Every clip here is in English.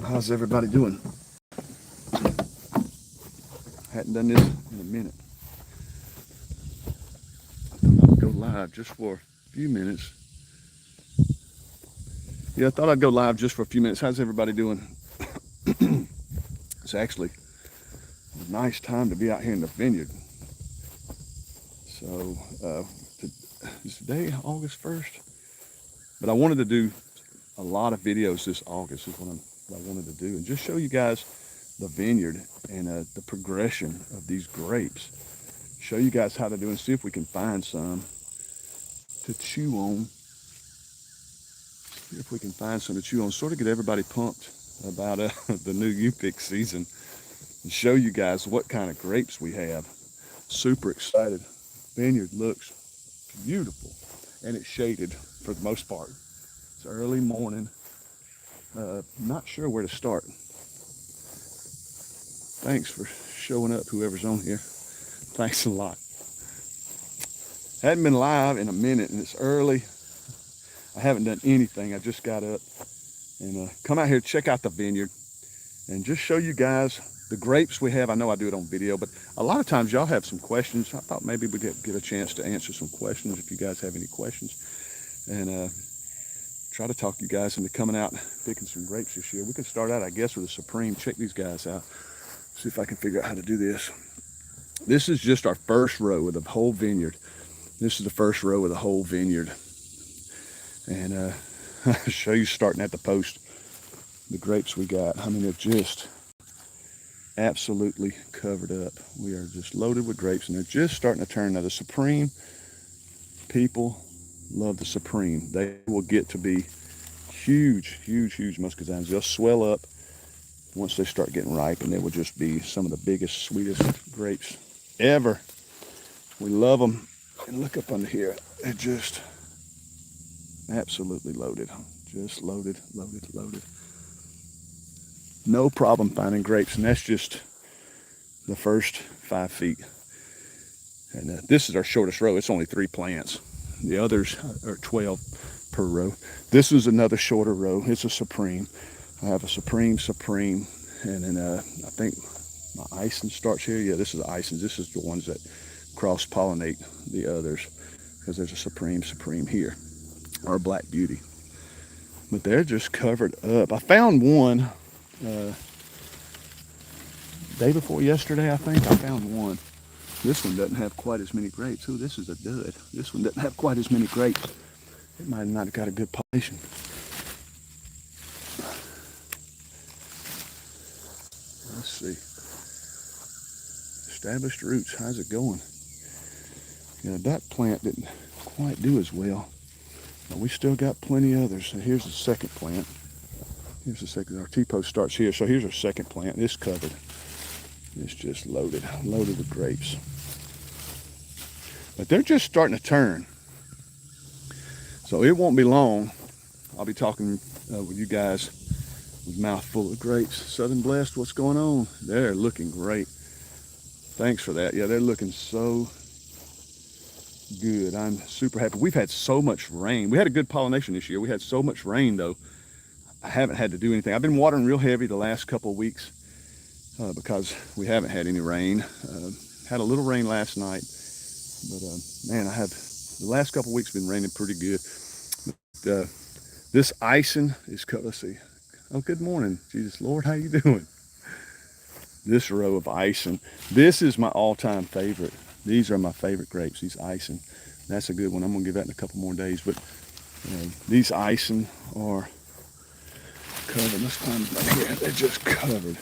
How's everybody doing? Hadn't done this in a minute. I thought I'd go live just for a few minutes. Yeah, I thought I'd go live just for a few minutes. How's everybody doing? It's actually a nice time to be out here in the vineyard. So, is today August 1st? But I wanted to do a lot of videos this August is what I wanted to do, and just show you guys the vineyard and the progression of these grapes. Show you guys how to do and see if we can find some to chew on. See if we can find some to chew on. Sort of get everybody pumped about the new U-pick season, and show you guys what kind of grapes we have. Super excited. Vineyard looks beautiful, and it's shaded for the most part. It's early morning. Not sure where to start. Thanks for showing up, whoever's on here. Thanks a lot. Hadn't been live in a minute, and it's early. I haven't done anything. I just got up and come out here, check out the vineyard, and just show you guys the grapes we have. I know I do it on video, but a lot of times y'all have some questions. I thought maybe we'd get a chance to answer some questions if you guys have any questions, and try to talk you guys into coming out and picking some grapes this year. We could start out, I guess, with a Supreme. Check these guys out. See if I can figure out how to do this. This is just our first row of the whole vineyard. This is the first row of the whole vineyard. And I'll show you starting at the post the grapes we got. I mean, they're just absolutely covered up. We are just loaded with grapes, and they're just starting to turn. Now, the Supreme, people love the Supreme. They will get to be huge, huge, huge muscadines. They'll swell up once they start getting ripe, and they will just be some of the biggest, sweetest grapes ever. We love them. And look up under here. They're just absolutely loaded. Just loaded, loaded, loaded. No problem finding grapes, and that's just the first 5 feet. And this is our shortest row. It's only 3 plants. The others are 12 per row. This is another shorter row. It's a Supreme. I have a Supreme, and then I think my Icing starts here. Yeah, this is the Icing. This is the ones that cross-pollinate the others, because there's a Supreme here, or a Black Beauty. But they're just covered up. I found one day before yesterday, I think. I found one. This one doesn't have quite as many grapes. Ooh, this is a dud. This one doesn't have quite as many grapes. It might not have got a good pollination. Let's see. Established roots. How's it going? Yeah, that plant didn't quite do as well. But we still got plenty others. So here's the second plant. Here's the second. Our T-post starts here. So here's our second plant. It's covered. It's just loaded with grapes. But they're just starting to turn. So it won't be long. I'll be talking with you guys with mouth full of grapes. Southern Blessed, what's going on? They're looking great. Thanks for that. Yeah, they're looking so good. I'm super happy. We've had so much rain. We had a good pollination this year. We had so much rain, though. I haven't had to do anything. I've been watering real heavy the last couple of weeks because we haven't had any rain. Had a little rain last night, but man, the last couple of weeks been raining pretty good. But, this Icing is cut. Let's see. Oh, good morning, Jesus Lord. How you doing? This row of Icing. This is my all-time favorite. These are my favorite grapes. These Icing. That's a good one. I'm gonna give that in a couple more days. But these Icing are covered. Let's climb down here. They're just covered.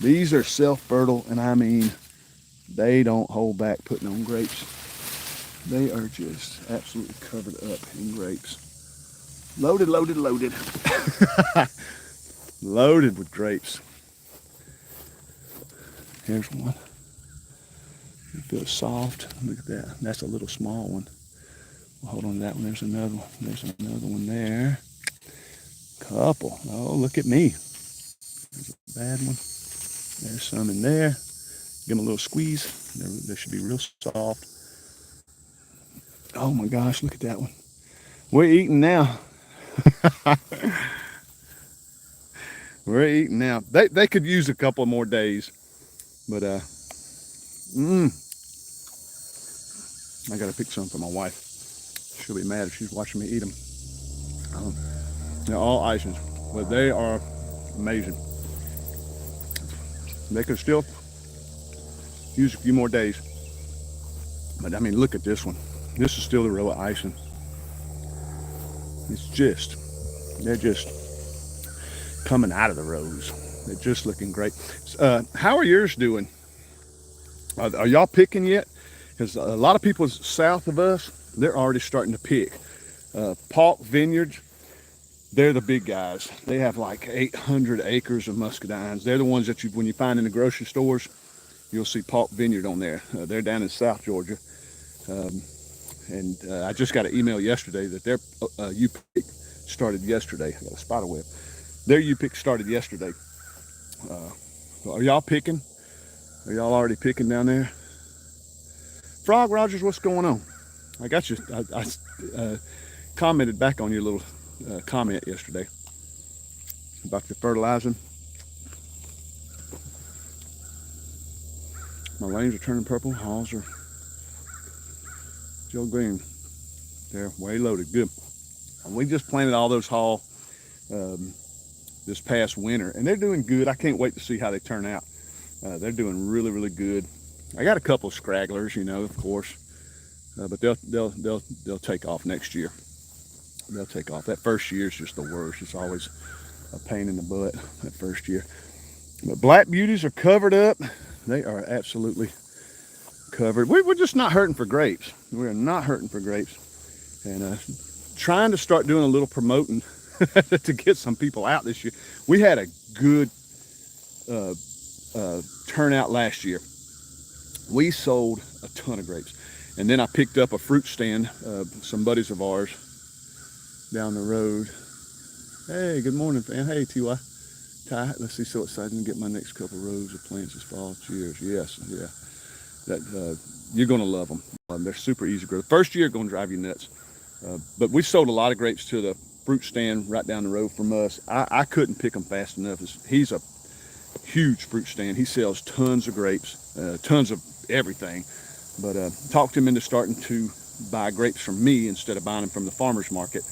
These are self-fertile, and I mean, they don't hold back putting on grapes. They are just absolutely covered up in grapes. Loaded, loaded, loaded. Loaded with grapes. Here's one. It feels soft. Look at that. That's a little small one. We'll hold on to that one. There's another one. There's another one there. Couple. Oh, look at me. There's a bad one. There's some in there. Give them a little squeeze. They should be real soft. Oh my gosh, look at that one. We're eating now. We're eating now. They could use a couple more days, but I gotta pick some for my wife. She'll be mad if she's watching me eat them. They're all Icings, but they are amazing. They could still use a few more days, but I mean, look at this one. This is still the real Icing. They're just coming out of the rows. They're just looking great. How are yours doing? Are y'all picking yet? Because a lot of people south of us, they're already starting to pick. Polk Vineyards, they're the big guys. They have like 800 acres of muscadines. They're the ones that when you find in the grocery stores, you'll see Polk Vineyard on there. They're down in South Georgia. And I just got an email yesterday that their U-pick started yesterday. I got a spider web. Their U-pick started yesterday. Are y'all picking? Are y'all already picking down there? Frog Rogers, what's going on? I got you. I commented back on your little comment yesterday about the fertilizing. My lanes are turning purple. Halls are still green. They're way loaded. Good. And we just planted all those haul this past winter, and they're doing good. I can't wait to see how they turn out. They're doing really, really good. I got a couple of scragglers, you know, of course, but they'll take off next year. They'll take off. That first year is just the worst. It's always a pain in the butt that first year. But Black Beauties are covered up. They are absolutely covered. We're just not hurting for grapes. We are not hurting for grapes, and trying to start doing a little promoting to get some people out this year. We had a good turnout last year. We sold a ton of grapes, and then I picked up a fruit stand. Some buddies of ours down the road. Hey, good morning, fan. Hey, Ty. Let's see. So excited to get my next couple rows of plants this fall. Cheers. Yes, yeah. That you're gonna love them. They're super easy to grow. The first year gonna drive you nuts. But we sold a lot of grapes to the fruit stand right down the road from us. I couldn't pick them fast enough. He's a huge fruit stand. He sells tons of grapes, tons of everything. But talked him into starting to buy grapes from me instead of buying them from the farmer's market.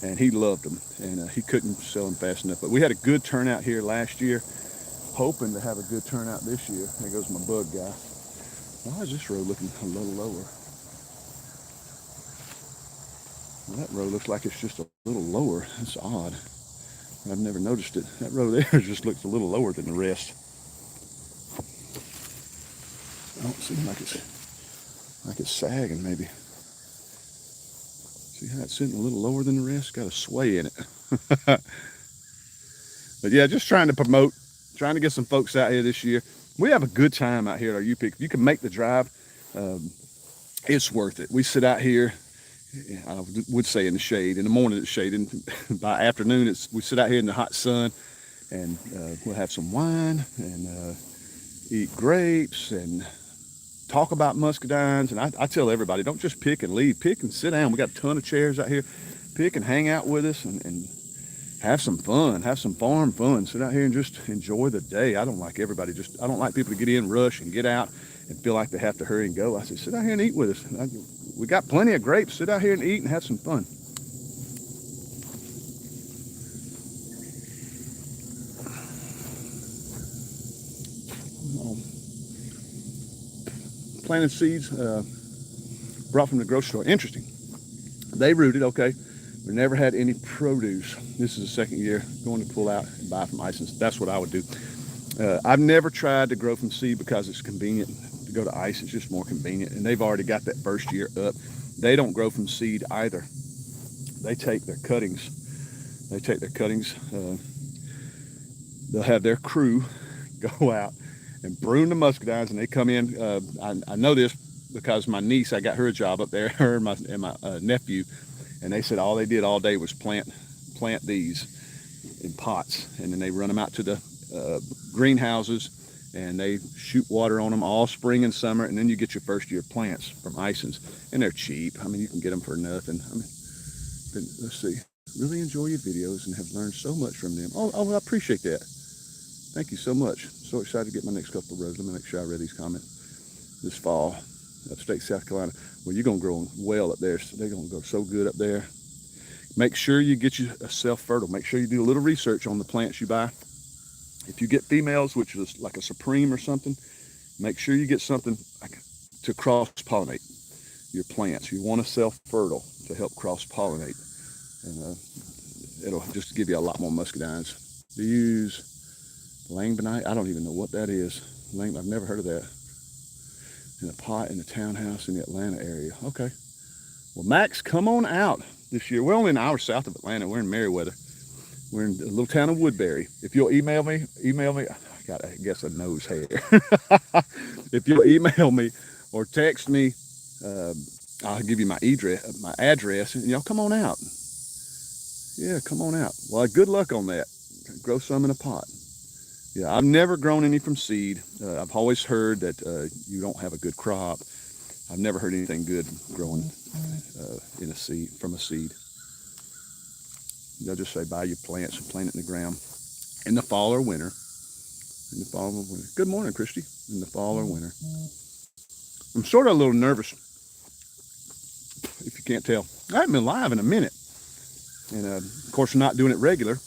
And he loved them, and he couldn't sell them fast enough. But we had a good turnout here last year, hoping to have a good turnout this year. There goes my bug guy. Why is this row looking a little lower? Well, that row looks like it's just a little lower. That's odd. I've never noticed it. That row there just looks a little lower than the rest. I don't seem like it's sagging maybe. See how it's sitting a little lower than the rest? Got a sway in it. But yeah, just trying to promote, trying to get some folks out here this year. We have a good time out here at our U-pick. If you can make the drive, it's worth it. We sit out here, I would say in the shade. In the morning it's shading. By afternoon we sit out here in the hot sun, and we'll have some wine and eat grapes and talk about muscadines. And I tell everybody, don't just pick and leave. Pick and sit down. We got a ton of chairs out here. Pick and hang out with us and have some fun. Have some farm fun. Sit out here and just enjoy the day. I don't like people to get in, rush, and get out and feel like they have to hurry and go. I say, sit out here and eat with us. We got plenty of grapes. Sit out here and eat and have some fun. Planted seeds brought from the grocery store. Interesting. They rooted, okay. We never had any produce. This is the second year going to pull out and buy from Icing. That's what I would do. I've never tried to grow from seed because it's convenient to go to Icing. It's just more convenient. And they've already got that first year up. They don't grow from seed either. They take their cuttings. They'll have their crew go out and prune the muscadines, and they come in. I know this because my niece, I got her a job up there, her and my nephew, and they said all they did all day was plant these in pots, and then they run them out to the greenhouses, and they shoot water on them all spring and summer, and then you get your first year plants from Icing's, and they're cheap. I mean, you can get them for nothing. I mean, let's see. Really enjoy your videos and have learned so much from them. Oh, I appreciate that. Thank you so much. So excited to get my next couple of rows. Let me make sure I read these comments. This fall, upstate South Carolina. Well, you're going to grow well up there. So they're going to go so good up there. Make sure you get you a self-fertile. Make sure you do a little research on the plants you buy. If you get females, which is like a Supreme or something, make sure you get something like to cross-pollinate your plants. You want a self-fertile to help cross-pollinate. And it'll just give you a lot more muscadines. Do you use langbonite? I don't even know what that is. I've never heard of that. In a pot in a townhouse in the Atlanta area. Okay. Well, Max, come on out this year. We're only an hour south of Atlanta. We're in Meriwether. We're in a little town of Woodbury. If you'll email me. I got, I guess, a nose hair. If you'll email me or text me, I'll give you my address, and y'all come on out. Yeah, come on out. Well, good luck on that. Grow some in a pot. Yeah, I've never grown any from seed. I've always heard that you don't have a good crop. I've never heard anything good growing in a seed, from a seed. They'll just say buy your plants and plant it in the ground in the fall or winter. In the fall or winter. Good morning, Christy. In the fall or winter. I'm sort of a little nervous, if you can't tell. I haven't been live in a minute. And of course, I'm not doing it regularly.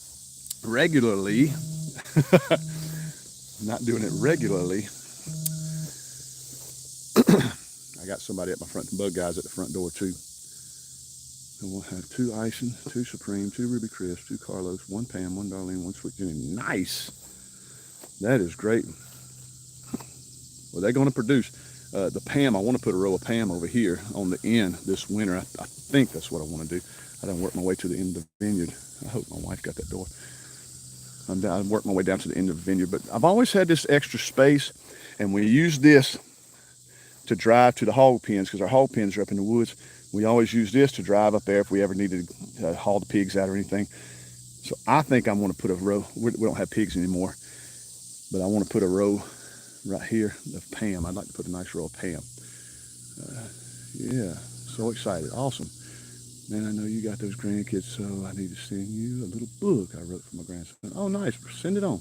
Not doing it regularly. I got somebody at my front, bug guys at the front door too. And we'll have 2 Icing, 2 Supreme, 2 Ruby Crisp, 2 Carlos, 1 Pam, 1 Darlene, 1 Sweet Jenny. Nice. That is great. Well, they're going to produce. The Pam, I want to put a row of Pam over here on the end this winter. I think that's what I want to do. I done work my way to the end of the vineyard. I hope my wife got that door. I worked my way down to the end of the vineyard, but I've always had this extra space, and we use this to drive to the hog pens, because our hog pens are up in the woods. We always use this to drive up there if we ever needed to haul the pigs out or anything. So I think I want to put a row. We don't have pigs anymore, but I want to put a row right here of Pam. I'd like to put a nice row of Pam. Yeah, so excited. Awesome. Man, I know you got those grandkids, so I need to send you a little book I wrote for my grandson. Oh, nice. Send it on.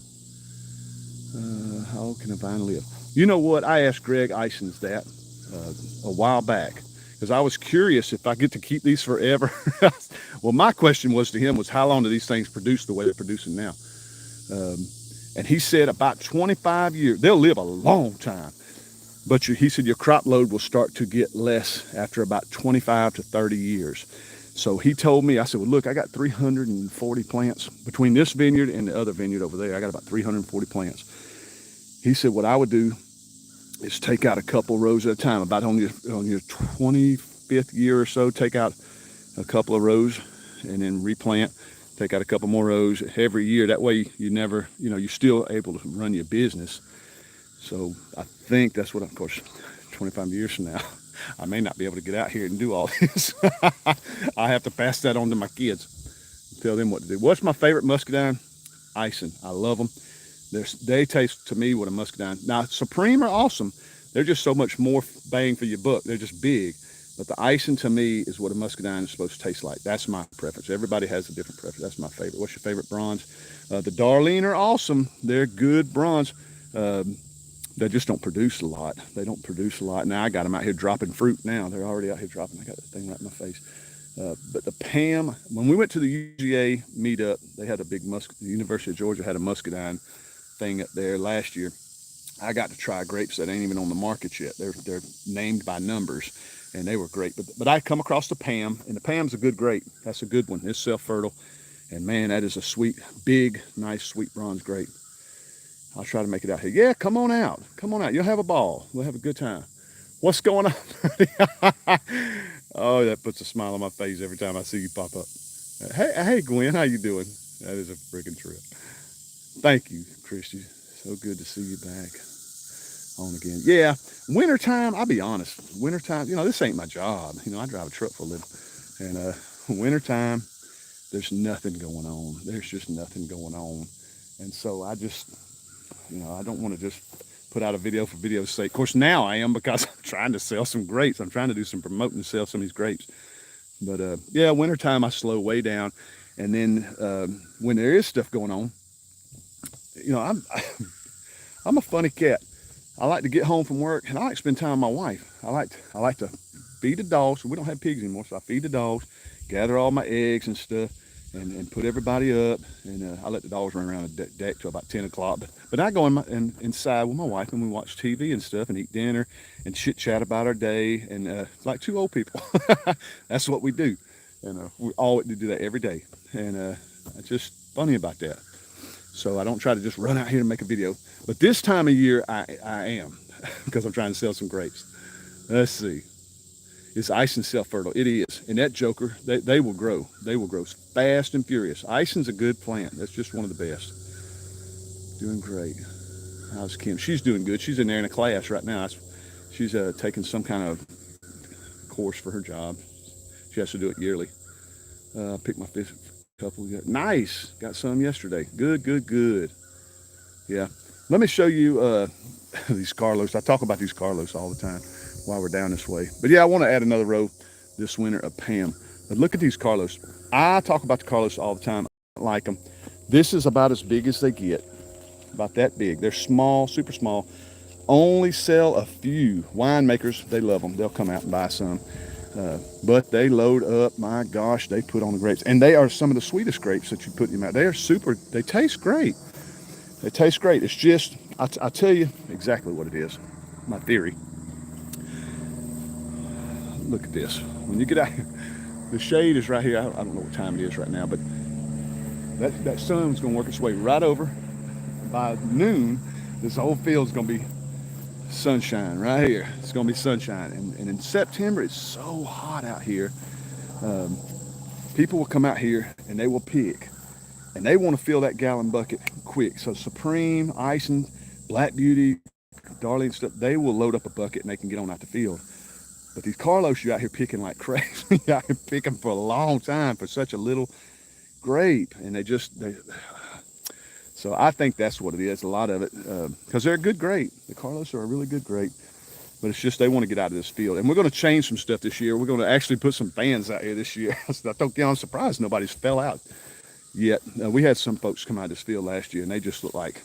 How can a vine live? You know what? I asked Greg Icing's that a while back, because I was curious if I get to keep these forever. Well, my question was to him was, how long do these things produce the way they're producing now? And he said about 25 years. They'll live a long time. But he said your crop load will start to get less after about 25 to 30 years. So he told me, I said, well, look, I got 340 plants between this vineyard and the other vineyard over there. I got about 340 plants. He said, what I would do is take out a couple rows at a time. About on your 25th year or so, take out a couple of rows and then replant. Take out a couple more rows every year. That way you never, you're still able to run your business. So I think that's what, of course, 25 years from now, I may not be able to get out here and do all this. I have to pass that on to my kids, tell them what to do. What's my favorite muscadine? Icing. I love them. They taste to me what a muscadine. Now, Supreme are awesome. They're just so much more bang for your buck. They're just big. But the Icing to me is what a muscadine is supposed to taste like. That's my preference. Everybody has a different preference. That's my favorite. What's your favorite bronze? The Darlene are awesome. They're good bronze. They just don't produce a lot. They don't produce a lot. Now I got them out here dropping fruit now. They're already out here dropping. I got that thing right in my face. But the Pam, when we went to the UGA meetup, they had a big the University of Georgia had a muscadine thing up there last year. I got to try grapes that ain't even on the market yet. They're named by numbers, and they were great. But I come across the Pam, and the Pam's a good grape. That's a good one. It's self-fertile, and man, that is a sweet, big, nice, sweet bronze grape. I'll try to make it out here. Yeah, come on out. Come on out. You'll have a ball. We'll have a good time. What's going on? Oh, that puts a smile on my face every time I see you pop up. Hey, Gwen, how you doing? That is a freaking trip. Thank you, Christy. So good to see you back on again. Yeah, wintertime, I'll be honest. Wintertime, this ain't my job. I drive a truck for a living. And wintertime, there's nothing going on. There's just nothing going on. And so I just, I don't want to just put out a video for video's sake. Of course, now I am, because I'm trying to sell some grapes. I'm trying to do some promoting to sell some of these grapes. But yeah, wintertime, I slow way down. And then when there is stuff going on, you know, I'm a funny cat. I like to get home from work and I like to spend time with my wife. I like to feed the dogs. We don't have pigs anymore, so I feed the dogs, gather all my eggs and stuff, and put everybody up. And I let the dogs run around the deck till about 10 o'clock. But I go inside with my wife and we watch TV and stuff and eat dinner and chit chat about our day. And like two old people, that's what we do. And we always do that every day. And it's just funny about that. So I don't try to just run out here and make a video. But this time of year, I am, because I'm trying to sell some grapes. Let's see. It's Icing self-fertile. It is. And that joker, they will grow. They will grow fast and furious. Icing's a good plant. That's just one of the best. Doing great. How's Kim? She's doing good. She's in there in a class right now. She's taking some kind of course for her job. She has to do it yearly. Pick my fifth couple. Nice. Got some yesterday. Good, good, good. Yeah. Let me show you these Carlos. I talk about these Carlos all the time while we're down this way. But yeah, I want to add another row this winter of Pam. But look at these Carlos. I talk about the Carlos all the time. I like them. This is about as big as they get. About that big. They're small, super small. Only sell a few. Winemakers, they love them. They'll come out and buy some. But they load up, my gosh, they put on the grapes. And they are some of the sweetest grapes that you put in your mouth. They are super, they taste great. They taste great. It's just, I'll tell you exactly what it is. My theory. Look at this. When you get out here, the shade is right here. I don't know what time it is right now, but that sun's gonna work its way right over. By noon, this whole field's gonna be sunshine right here. It's gonna be sunshine. And in September, it's so hot out here. People will come out here and they will pick. And they want to fill that gallon bucket quick. So Supreme, Icing, Black Beauty, Darling stuff, they will load up a bucket and they can get on out the field. But these Carlos, you're out here picking like crazy. You're out here picking for a long time for such a little grape. And so I think that's what it is, a lot of it. Because they're a good grape. The Carlos are a really good grape. But it's just they want to get out of this field. And we're going to change some stuff this year. We're going to actually put some fans out here this year. I thought, I'm surprised nobody's fell out yet. We had some folks come out of this field last year and they just looked like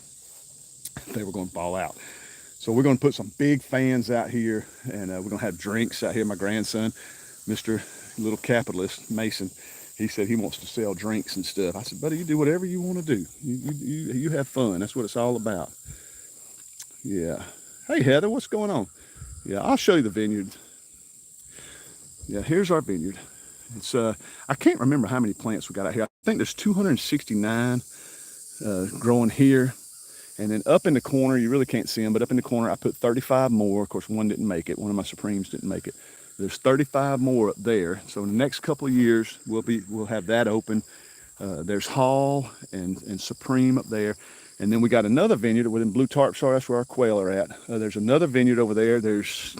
they were going to fall out. So we're going to put some big fans out here and we're going to have drinks out here. My grandson, Mr. Little Capitalist, Mason, he said he wants to sell drinks and stuff. I said, buddy, you do whatever you want to do. You have fun. That's what it's all about. Yeah. Hey, Heather, what's going on? Yeah, I'll show you the vineyard. Yeah, here's our vineyard. It's I can't remember how many plants we got out here. I think there's 269 growing here. And then up in the corner, you really can't see them, but up in the corner, I put 35 more. Of course, one didn't make it. One of my Supremes didn't make it. There's 35 more up there. So in the next couple of years, we'll have that open. There's Hall and Supreme up there. And then we got another vineyard within Blue Tarps are. That's where our quail are at. There's another vineyard over there. There's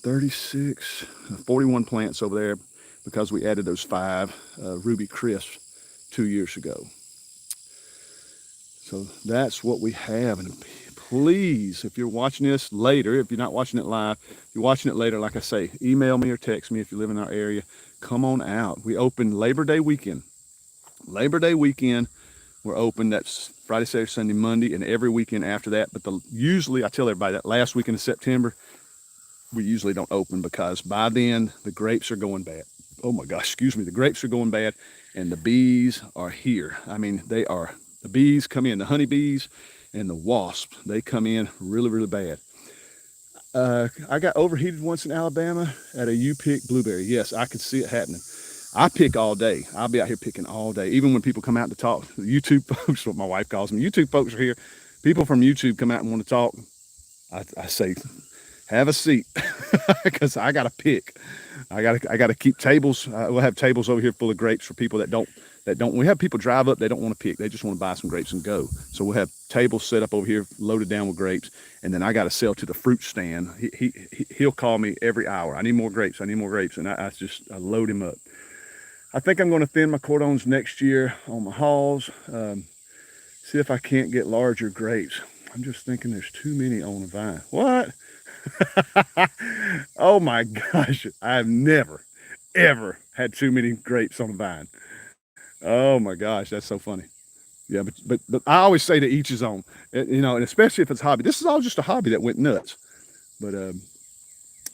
41 plants over there because we added those 5 Ruby Crisps 2 years ago. So that's what we have. And please, if you're watching this later, if you're not watching it live, if you're watching it later, like I say, email me or text me if you live in our area. Come on out. We open Labor Day weekend. Labor Day weekend, we're open. That's Friday, Saturday, Sunday, Monday, and every weekend after that. But usually, I tell everybody that last weekend of September, we usually don't open because by then the grapes are going bad. Oh my gosh, excuse me. The grapes are going bad and the bees are here. I mean, they are. The bees come in, the honeybees and the wasps, they come in really, really bad. I got overheated once in Alabama at a U-pick blueberry. Yes, I could see it happening. I pick all day. I'll be out here picking all day. Even when people come out to talk, the YouTube folks, what my wife calls them, YouTube folks are here. People from YouTube come out and want to talk. I say, have a seat, because I got to pick. I got to keep tables. We'll have tables over here full of grapes for people that don't. We have people drive up, they don't want to pick. They just want to buy some grapes and go. So we'll have tables set up over here, loaded down with grapes. And then I got to sell to the fruit stand. He'll call me every hour. I need more grapes. I need more grapes. And I load him up. I think I'm going to thin my cordons next year on my Halls. See if I can't get larger grapes. I'm just thinking there's too many on the vine. What? Oh my gosh. I've never, ever had too many grapes on the vine. Oh my gosh, that's so funny. Yeah, but I always say to each his own. You know, and especially if it's a hobby. This is all just a hobby that went nuts. But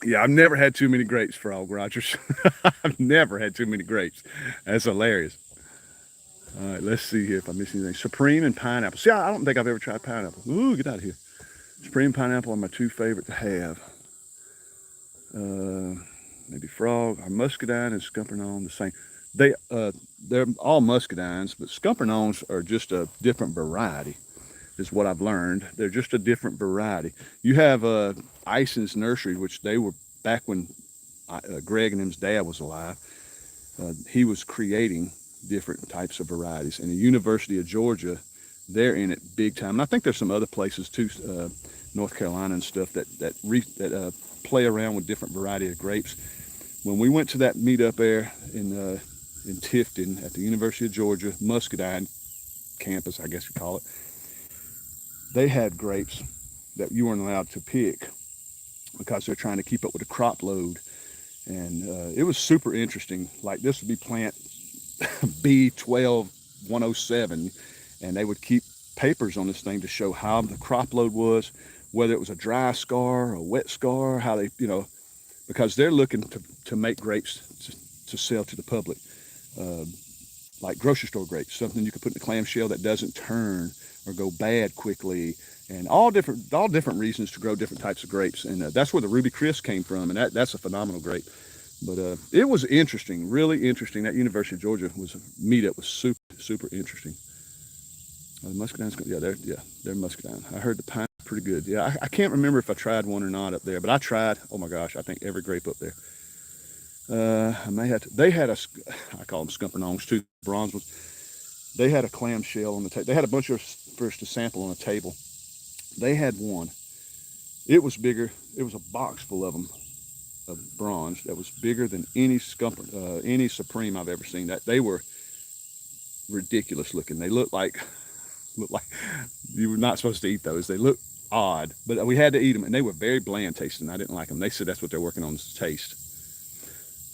yeah, I've never had too many grapes, Frog Rogers. I've never had too many grapes. That's hilarious. All right, let's see here if I miss anything. Supreme and pineapple. See, I don't think I've ever tried pineapple. Ooh, get out of here. Supreme and pineapple are my two favorite to have. Maybe Frog, or Muscadine and Scuppernong, the same. They're all Muscadines, but Scuppernongs are just a different variety, is what I've learned. They're just a different variety. You have Icing's nursery, which they were back when Greg and him's dad was alive. He was creating different types of varieties. And the University of Georgia, they're in it big time. And I think there's some other places too, North Carolina and stuff that play around with different variety of grapes. When we went to that meetup there in Tifton at the University of Georgia Muscadine campus, I guess you call it, they had grapes that you weren't allowed to pick because they're trying to keep up with the crop load. And it was super interesting. Like this would be plant B12107, and they would keep papers on this thing to show how the crop load was, whether it was a dry scar or a wet scar, how they, you know, because they're looking to make grapes to sell to the public, like grocery store grapes, something you can put in a clamshell that doesn't turn or go bad quickly, and all different reasons to grow different types of grapes. And that's where the Ruby Chris came from, and that's a phenomenal grape. But it was interesting, really interesting. That University of Georgia meetup was super interesting. The Muscadine's, yeah, they're Muscadine. I heard the pine pretty good. Yeah, I can't remember if I tried one or not up there, but I tried. Oh my gosh, I think every grape up there. I may have to. They had I call them Scuppernongs too, bronze ones. They had a clamshell on the table. They had a bunch of first to sample on a table. They had one. It was bigger. It was a box full of them, of bronze, that was bigger than any Supreme I've ever seen. That they were ridiculous looking. They looked like you were not supposed to eat those. They looked odd, but we had to eat them, and they were very bland tasting. I didn't like them. They said that's what they're working on, is taste.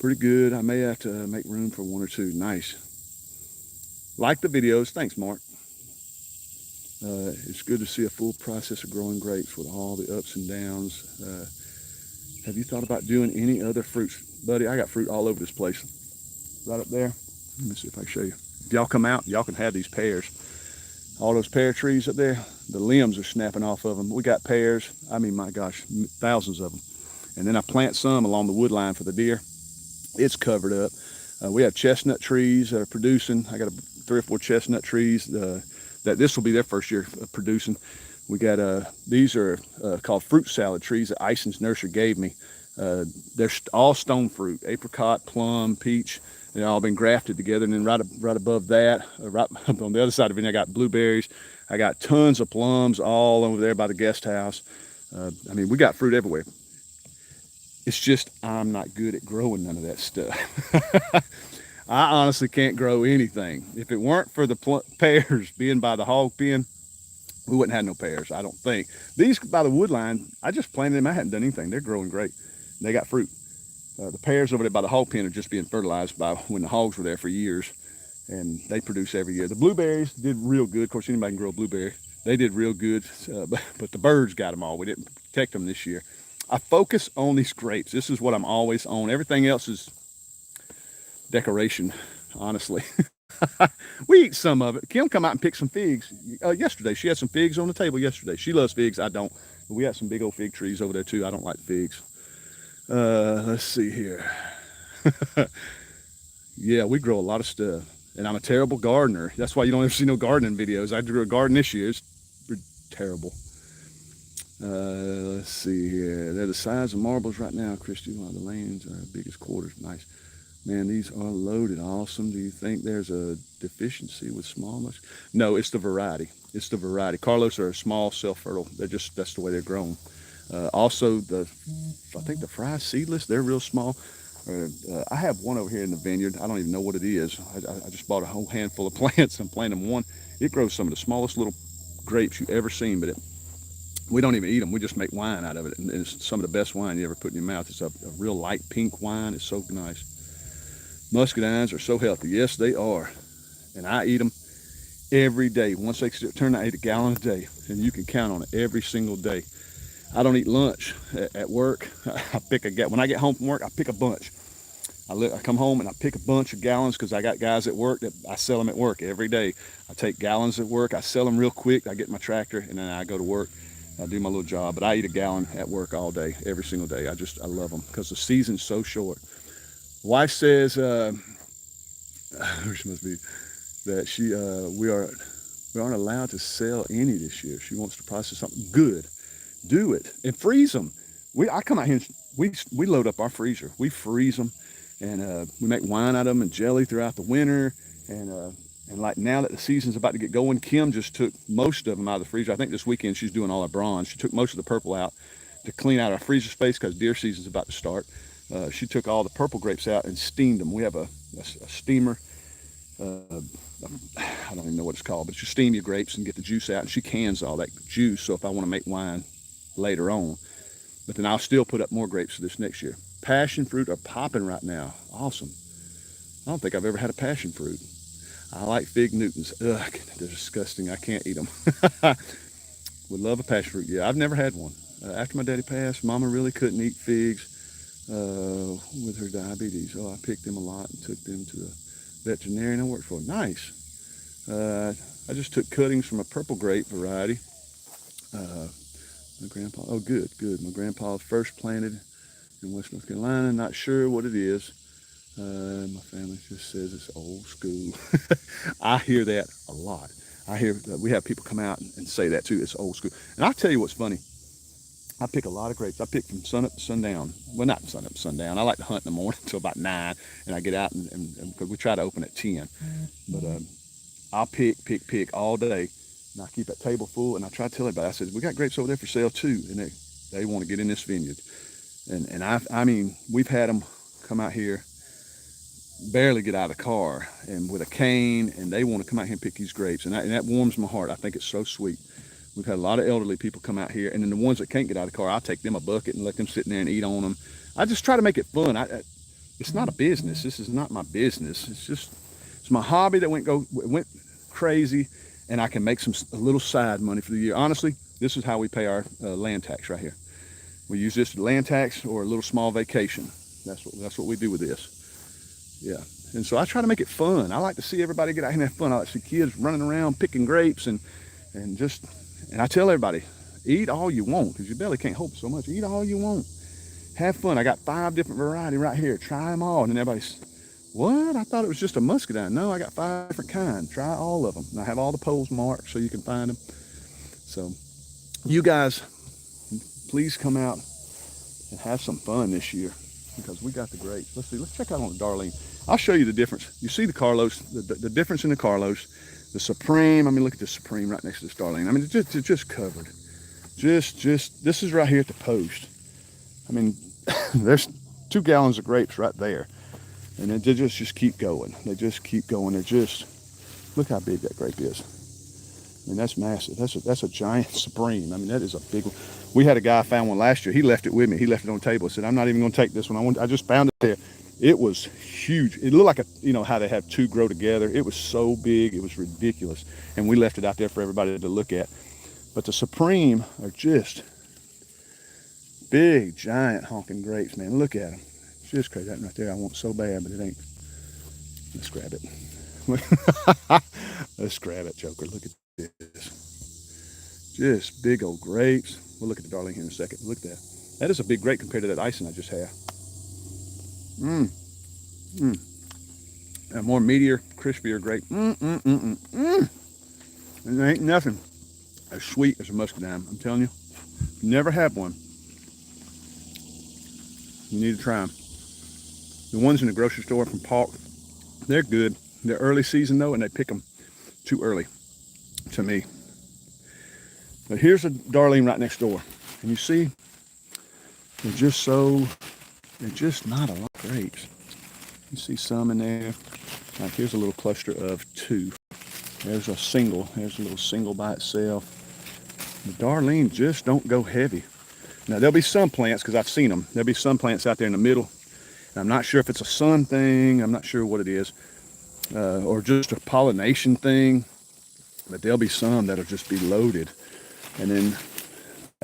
Pretty good. I may have to make room for one or two. Nice. Like the videos. Thanks, Mark. It's good to see a full process of growing grapes with all the ups and downs. Have you thought about doing any other fruits? Buddy, I got fruit all over this place. Right up there. Let me see if I can show you. If y'all come out, y'all can have these pears. All those pear trees up there, the limbs are snapping off of them. We got pears. I mean, my gosh, thousands of them. And then I plant some along the wood line for the deer. It's covered up. We have chestnut trees that are producing. I got 3 or 4 chestnut trees that this will be their first year of producing. We got these are called fruit salad trees that Icing's nursery gave me. They're all stone fruit: apricot, plum, peach. They've all been grafted together. And then right above that, right on the other side of it, I got blueberries. I got tons of plums all over there by the guest house. I mean, we got fruit everywhere. It's just I'm not good at growing none of that stuff. I honestly can't grow anything. If it weren't for the pears being by the hog pen, we wouldn't have no pears, I don't think. These by the wood line, I just planted them. I hadn't done anything. They're growing great. They got fruit. The pears over there by the hog pen are just being fertilized by when the hogs were there for years, and they produce every year. The blueberries did real good. Of course, anybody can grow a blueberry. They did real good, but the birds got them all. We didn't protect them this year. I focus on these grapes. This is what I'm always on. Everything else is decoration, honestly. We eat some of it. Kim come out and pick some figs yesterday. She had some figs on the table yesterday. She loves figs. I don't. But we got some big old fig trees over there too. I don't like figs. Let's see here. Yeah, we grow a lot of stuff, and I'm a terrible gardener. That's why you don't ever see no gardening videos. I grew a garden this year. It's terrible. Let's see here. They're the size of marbles right now, Christy. One of the lanes are biggest quarters. Nice. Man, these are loaded. Awesome. Do you think there's a deficiency with small much? No, it's the variety. It's the variety. Carlos are a small, self-fertile. That's the way they're grown. Also, I think the Fry seedless, they're real small. I have one over here in the vineyard. I don't even know what it is. I just bought a whole handful of plants and planted them one. It grows some of the smallest little grapes you've ever seen, but we don't even eat them. We just make wine out of it. And it's some of the best wine you ever put in your mouth. It's a real light pink wine. It's so nice. Muscadines are so healthy. Yes, they are. And I eat them every day. Once they turn, I eat a gallon a day, and you can count on it every single day. I don't eat lunch at work. I pick when I get home from work, I pick a bunch. I come home and I pick a bunch of gallons because I got guys at work that I sell them at work every day. I take gallons at work, I sell them real quick, I get my tractor, and then I go to work. I do my little job, but I eat a gallon at work all day, every single day. I love them because the season's so short. Wife says, which must be that we aren't allowed to sell any this year. She wants to process something good. Do it and freeze them. I come out here and we load up our freezer. We freeze them, and we make wine out of them and jelly throughout the winter. And like now that the season's about to get going, Kim just took most of them out of the freezer. I think this weekend she's doing all our bronze. She took most of the purple out to clean out our freezer space because deer season's about to start. She took all the purple grapes out and steamed them. We have a steamer. I don't even know what it's called, but you steam your grapes and get the juice out, and she cans all that juice. So if I want to make wine later on, but then I'll still put up more grapes for this next year. Passion fruit are popping right now. Awesome. I don't think I've ever had a passion fruit. I like fig Newtons. Ugh, they're disgusting. I can't eat them. Would love a passion fruit. Yeah, I've never had one. After my daddy passed, Mama really couldn't eat figs with her diabetes. Oh, I picked them a lot and took them to the veterinarian I worked for. Nice. I just took cuttings from a purple grape variety. My grandpa, oh good. My grandpa first planted in West North Carolina. Not sure what it is. My family just says it's old school. I hear that a lot. I hear that we have people come out and say that too. It's old school. And I'll tell you what's funny. I pick a lot of grapes. I pick from sun up to sundown. Well, not sun up to sundown. I like to hunt in the morning until about 9, and I get out and because we try to open at 10. But I'll pick all day, and I keep that table full. And I try to tell everybody. I said, we got grapes over there for sale too, and they want to get in this vineyard. And I mean, we've had them come out here, barely get out of the car, and with a cane, and they want to come out here and pick these grapes, and that warms my heart. I think it's so sweet. We've had a lot of elderly people come out here, and then the ones that can't get out of the car, I'll take them a bucket and let them sit in there and eat on them. I just try to make it fun. It's not a business. This is not my business. It's my hobby that went crazy, and I can make a little side money for the year. Honestly, this is how we pay our land tax right here. We use this land tax or a little small vacation. That's what we do with this. Yeah. And so I try to make it fun. I like to see everybody get out here and have fun. I like to see kids running around picking grapes and I tell everybody, eat all you want, because your belly can't hold so much. Eat all you want. Have fun. I got 5 different varieties right here. Try them all. And then everybody's, what? I thought it was just a muscadine. No, I got 5 different kinds. Try all of them. And I have all the poles marked so you can find them. So you guys, please come out and have some fun this year, because we got the grapes. Let's see. Let's check out on the Darlene. I'll show you the difference. You see the Carlos, the difference in the Carlos. The Supreme, I mean, look at the Supreme right next to the Starling. I mean, it's just covered. This is right here at the post. I mean, there's 2 gallons of grapes right there. And they just keep going. They just keep going. Look how big that grape is. I mean, that's massive. That's a giant Supreme. I mean, that is a big one. We had a guy found one last year. He left it with me. He left it on the table. I said, I'm not even going to take this one. I just found it there. It was huge. It looked like how they have 2 grow together. It was so big, it was ridiculous. And we left it out there for everybody to look at. But the Supreme are just big, giant honking grapes, man. Look at them. It's just crazy. That right there I want so bad, but it ain't. Let's grab it. Let's grab it, Joker. Look at this. Just big old grapes. We'll look at the Darling here in a second. Look at that. That is a big grape compared to that Icing I just had. A more meatier, crispier grape. It ain't nothing as sweet as a muscadine. I'm telling you, never had one. You need to try them. The ones in the grocery store from Park, they're good. They're early season though, and they pick them too early to me. But here's a Darlene right next door, and you see, they're just not a lot of grapes. You see some in there. Like here's a little cluster of 2. There's a little single by itself. The Darlene just don't go heavy. Now there'll be some plants, because I've seen them. There'll be some plants out there in the middle. And I'm not sure if it's a sun thing. I'm not sure what it is. Or just a pollination thing. But there'll be some that'll just be loaded. And then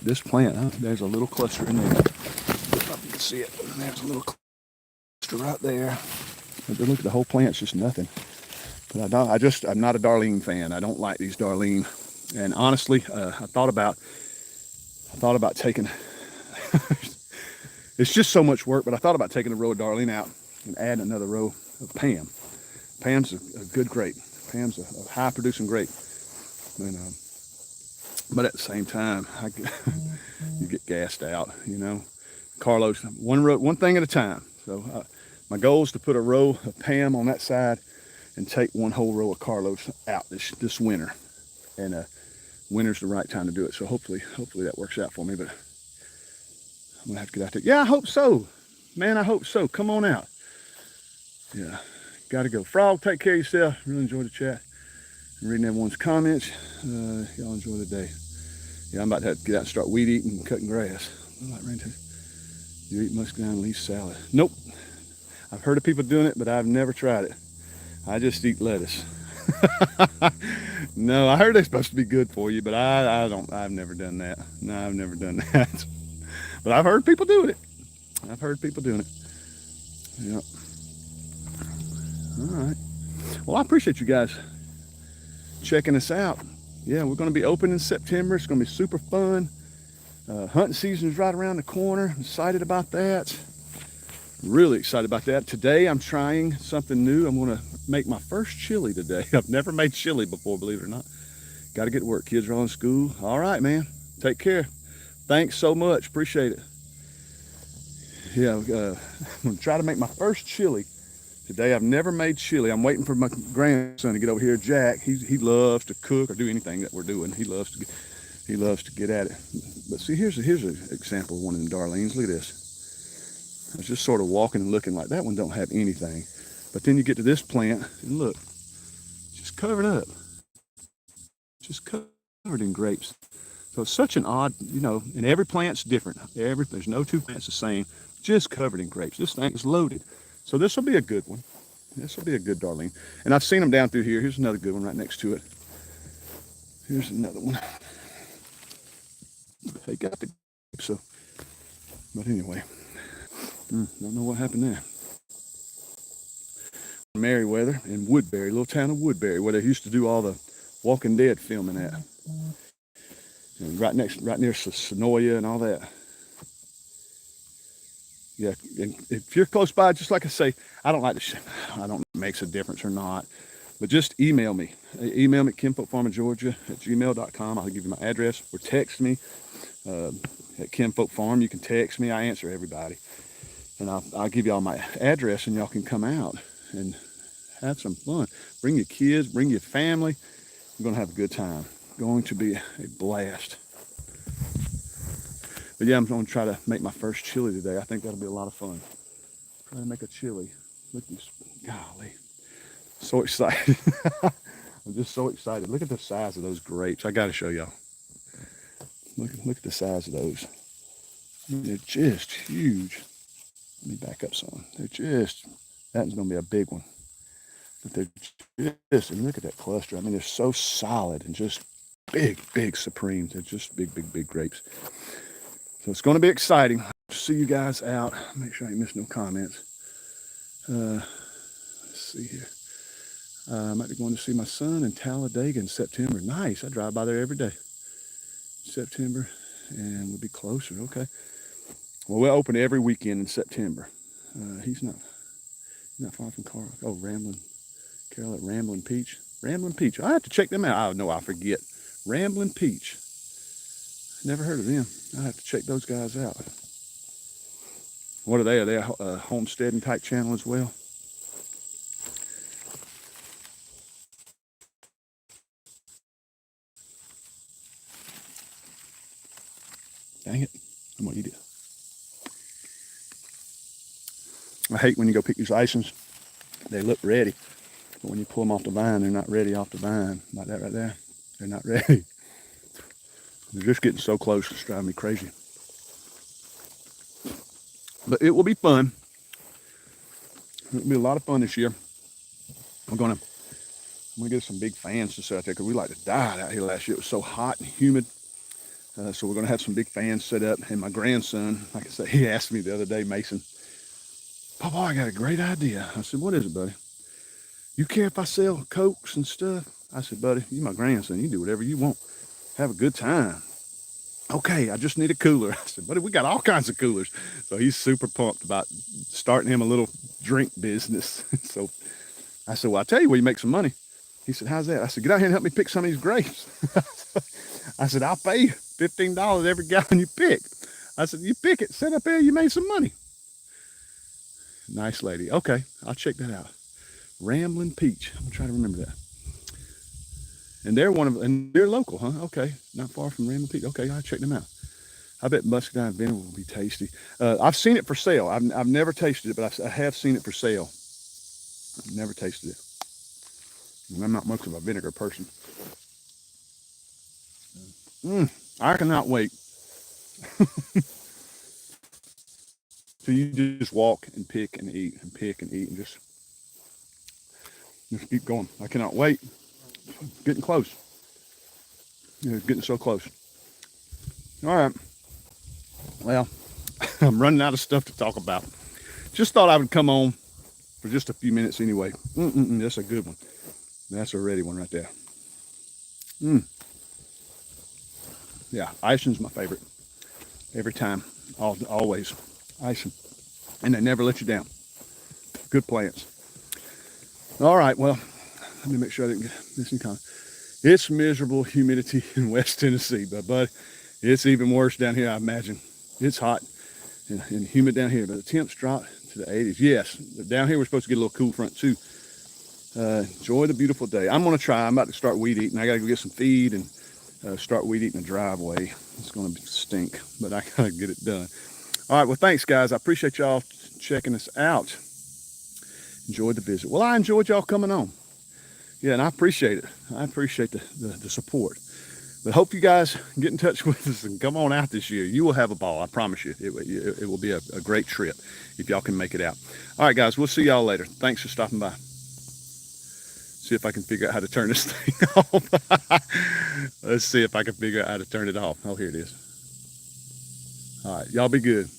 this plant, there's a little cluster in there. If you can see it, there's a little cluster right there. But look at the whole plant's just nothing. But I'm not a Darlene fan. I don't like these Darlene. And honestly, I thought about taking, it's just so much work, but I thought about taking a row of Darlene out and adding another row of Pam. Pam's a good grape. Pam's a high producing grape. And, but at the same time, you get gassed out, you know. Carlos, one thing at a time. So my goal is to put a row of Pam on that side and take one whole row of Carlos out this winter. And winter's the right time to do it. So hopefully that works out for me. But I'm gonna have to get out there. Yeah, I hope so, man. I hope so. Come on out. Yeah, gotta go. Frog, take care of yourself. Really enjoyed the chat. I'm reading everyone's comments. Y'all enjoy the day. Yeah, I'm about to have to get out and start weed eating and cutting grass. You eat muscadine leaf salad? Nope. I've heard of people doing it, but I've never tried it. I just eat lettuce. No, I heard they're supposed to be good for you, but I've never done that. No, I've never done that. But I've heard people doing it. I've heard people doing it. Yep. All right. Well, I appreciate you guys checking us out. Yeah, we're going to be open in September. It's going to be super fun. Hunting season is right around the corner. I'm excited about that. Really excited about that. Today I'm trying something new. I'm going to make my first chili today. I've never made chili before, believe it or not. Got to get to work. Kids are all in school. All right, man. Take care. Thanks so much. Appreciate it. Yeah, I'm going to try to make my first chili today. I've never made chili. I'm waiting for my grandson to get over here. Jack, he loves to cook or do anything that we're doing. He loves to get at it. But see, here's an example of one of them Darlene's. Look at this. I was just sort of walking and looking like that one don't have anything. But then you get to this plant and look, just covered up. Just covered in grapes. So it's such an odd, you know, and every plant's different. There's no two plants the same, just covered in grapes. This thing is loaded. So this will be a good one. This will be a good Darlene. And I've seen them down through here. Here's another good one right next to it. Here's another one. They got the grapes, so, but anyway. Don't know what happened there. Merriweather and Woodbury, little town of Woodbury, where they used to do all the Walking Dead filming at. And right near Sonoya and all that. Yeah, and if you're close by, just like I say, I don't know if it makes a difference or not, but just email me. Email me at kinfolkfarmgeorgia@gmail.com. I'll give you my address, or text me at Kinfolk Farm. You can text me. I answer everybody. And I'll give y'all my address, and y'all can come out and have some fun. Bring your kids, bring your family. You're going to have a good time. Going to be a blast. But yeah, I'm going to try to make my first chili today. I think that'll be a lot of fun. Try to make a chili. Look at this. Golly. So excited. I'm just so excited. Look at the size of those grapes. I got to show y'all. Look at the size of those. They're just huge. Let me back up some. That's going to be a big one. But they're just, and look at that cluster. I mean, they're so solid and just big Supremes. They're just big grapes. So it's going to be exciting. See you guys out. Make sure I ain't miss no comments. Let's see here. I might be going to see my son in Talladega in September. Nice. I drive by there every day. September, and we'll be closer. Okay. Well, we'll open every weekend in September. He's not far from Carl. Oh, Carol at Ramblin' Peach. Ramblin' Peach. I have to check them out. Oh, no, I forget. Ramblin' Peach. Never heard of them. I have to check those guys out. What are they? Are they a homesteading type channel as well? Dang it. I'm going to eat it. I hate when you go pick these Icings. They look ready. But when you pull them off the vine, they're not ready off the vine. Like that right there. They're not ready. They're just getting so close. It's driving me crazy. But it will be fun. It'll be a lot of fun this year. We're going to I'm gonna get some big fans to set out there because we like to die out here last year. It was so hot and humid. So we're gonna have some big fans set up. And my grandson, like I said, he asked me the other day, Mason, Papa, I got a great idea. I said, what is it, buddy? You care if I sell Cokes and stuff? I said, buddy, you my grandson. You do whatever you want. Have a good time. Okay, I just need a cooler. I said, buddy, we got all kinds of coolers. So he's super pumped about starting him a little drink business. So I said, well, I'll tell you where you make some money. He said, how's that? I said, get out here and help me pick some of these grapes. I said, I'll pay you $15 every gallon you pick. I said, you pick it, sit up there, you made some money. Nice lady. Okay, I'll check that out. Ramblin' Peach. I'm gonna try to remember that. And they're local, huh? Okay, not far from Ramblin' Peach. Okay, I'll check them out. I bet muscadine vinegar will be tasty. I've seen it for sale. I've never tasted it, but I have seen it for sale. I've never tasted it. And I'm not much of a vinegar person. I cannot wait. So you just walk and pick and eat and pick and eat and just keep going. I cannot wait. Getting close. It's getting so close. All right. Well, I'm running out of stuff to talk about. Just thought I would come on for just a few minutes anyway. That's a good one. That's a ready one right there. Yeah, Icing's my favorite. Every time, always. Icing. And they never let you down. Good plants. All right, well, let me make sure I didn't miss any comment. It's miserable humidity in West Tennessee, but it's even worse down here, I imagine. It's hot and humid down here, but the temps dropped to the 80s. Yes, down here we're supposed to get a little cool front too. Enjoy the beautiful day. I'm gonna try. I'm about to start weed eating. I gotta go get some feed and start weed eating the driveway. It's gonna stink, but I gotta get it done. All right, well, thanks guys. I appreciate y'all checking us out. Enjoyed the visit. Well, I enjoyed y'all coming on. Yeah, and I appreciate it. I appreciate the support. But hope you guys get in touch with us and come on out this year. You will have a ball, I promise you. It will be a great trip if y'all can make it out. All right, guys, we'll see y'all later. Thanks for stopping by. See if I can figure out how to turn this thing off. Let's see if I can figure out how to turn it off. Oh, here it is. All right, y'all be good.